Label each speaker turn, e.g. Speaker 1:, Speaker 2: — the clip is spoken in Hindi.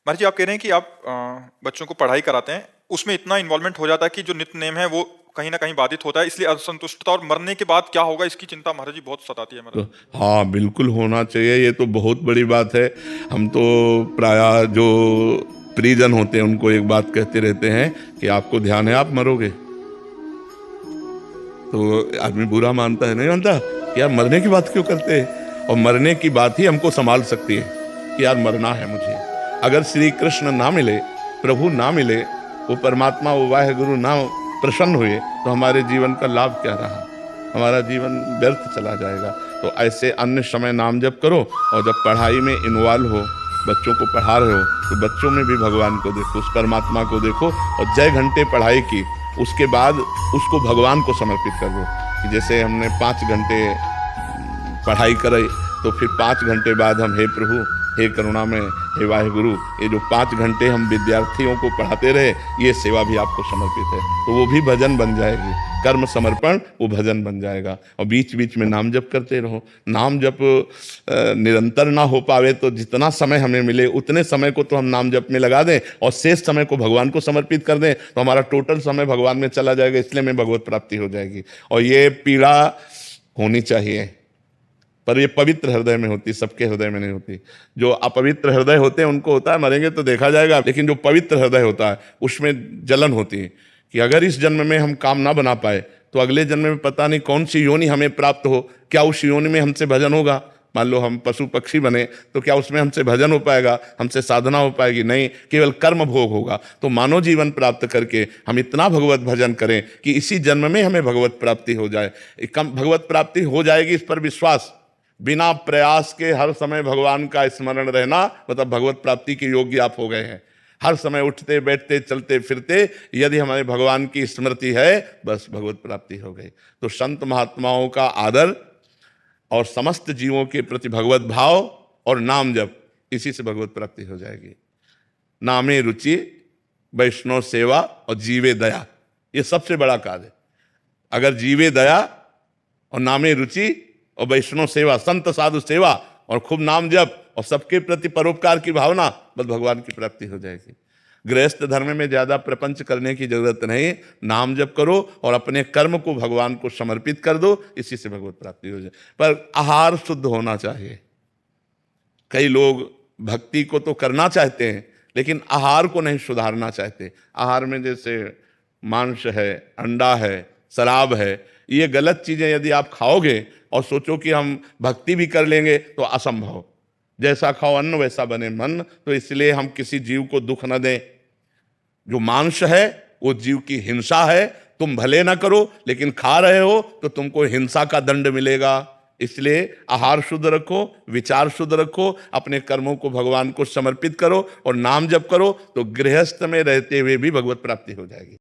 Speaker 1: महाराज जी, आप कह रहे हैं कि आप बच्चों को पढ़ाई कराते हैं, उसमें इतना इन्वॉल्वमेंट हो जाता है कि जो नित्य नेम है वो कहीं ना कहीं बाधित होता है, इसलिए असंतुष्टता और मरने के बाद क्या होगा इसकी चिंता महाराज जी बहुत सताती है
Speaker 2: तो
Speaker 1: महाराज।
Speaker 2: हाँ, बिल्कुल होना चाहिए। ये तो बहुत बड़ी बात है। हम तो प्रायः जो परिजन होते हैं उनको एक बात कहते रहते हैं कि आपको ध्यान है आप मरोगे। तो आदमी बुरा मानता है, नहीं मानता कि यार मरने की बात क्यों करते हैं। और मरने की बात ही हमको संभाल सकती है कि यार मरना है मुझे। अगर श्री कृष्ण ना मिले, प्रभु ना मिले, वो परमात्मा, वो वाहे गुरु ना प्रसन्न हुए, तो हमारे जीवन का लाभ क्या रहा। हमारा जीवन व्यर्थ चला जाएगा। तो ऐसे अन्य समय नाम जप करो, और जब पढ़ाई में इन्वॉल्व हो, बच्चों को पढ़ा रहे हो, तो बच्चों में भी भगवान को देखो, उस परमात्मा को देखो। और जय घंटे पढ़ाई की, उसके बाद उसको भगवान को समर्पित कर दो। कि जैसे हमने 5 घंटे पढ़ाई कराई, तो फिर 5 घंटे बाद हम, हे प्रभु, हे करुणामय, हे वाहेगुरु, ये जो 5 घंटे हम विद्यार्थियों को पढ़ाते रहे, ये सेवा भी आपको समर्पित है। तो वो भी भजन बन जाएगी। कर्म समर्पण वो भजन बन जाएगा। और बीच बीच में नाम जप करते रहो। नाम जप निरंतर ना हो पावे तो जितना समय हमें मिले उतने समय को तो हम नाम जप में लगा दें, और शेष समय को भगवान को समर्पित कर दें, तो हमारा टोटल समय भगवान में चला जाएगा। इसलिए में भगवत प्राप्ति हो जाएगी। और ये पीड़ा होनी चाहिए, पर ये पवित्र हृदय में होती, सबके हृदय में नहीं होती। जो अपवित्र हृदय होते हैं उनको होता है, मरेंगे तो देखा जाएगा। लेकिन जो पवित्र हृदय होता है उसमें जलन होती है कि अगर इस जन्म में हम काम ना बना पाए तो अगले जन्म में पता नहीं कौन सी योनि हमें प्राप्त हो। क्या उस योनि में हमसे भजन होगा? मान लो हम पशु पक्षी बने, तो क्या उसमें हमसे भजन हो पाएगा, हमसे साधना हो पाएगी? नहीं, केवल कर्म भोग होगा। तो मानव जीवन प्राप्त करके हम इतना भगवत भजन करें कि इसी जन्म में हमें भगवत प्राप्ति हो जाए। कम भगवत प्राप्ति हो जाएगी, इस पर विश्वास। बिना प्रयास के हर समय भगवान का स्मरण रहना मतलब भगवत प्राप्ति के योग्य आप हो गए हैं। हर समय उठते बैठते चलते फिरते यदि हमारे भगवान की स्मृति है, बस भगवत प्राप्ति हो गई। तो संत महात्माओं का आदर और समस्त जीवों के प्रति भगवत भाव और नाम जप, इसी से भगवत प्राप्ति हो जाएगी। नामे रुचि, वैष्णव सेवा और जीवे दया, ये सबसे बड़ा कार्य है। अगर जीवे दया और नामे रुचि और वैष्णव सेवा, संत साधु सेवा और खूब नाम जप और सबके प्रति परोपकार की भावना, बस भगवान की प्राप्ति हो जाएगी। गृहस्थ धर्म में ज्यादा प्रपंच करने की जरूरत नहीं। नाम जप करो और अपने कर्म को भगवान को समर्पित कर दो, इसी से भगवत प्राप्ति हो जाए। पर आहार शुद्ध होना चाहिए। कई लोग भक्ति को तो करना चाहते हैं लेकिन आहार को नहीं सुधारना चाहते। आहार में जैसे मांस है, अंडा है, शराब है, ये गलत चीजें यदि आप खाओगे और सोचो कि हम भक्ति भी कर लेंगे, तो असंभव। जैसा खाओ अन्न वैसा बने मन। तो इसलिए हम किसी जीव को दुख न दें। जो मांस है वो जीव की हिंसा है। तुम भले ना करो लेकिन खा रहे हो तो तुमको हिंसा का दंड मिलेगा। इसलिए आहार शुद्ध रखो, विचार शुद्ध रखो, अपने कर्मों को भगवान को समर्पित करो और नाम जप करो, तो गृहस्थ में रहते हुए भी भगवत प्राप्ति हो जाएगी।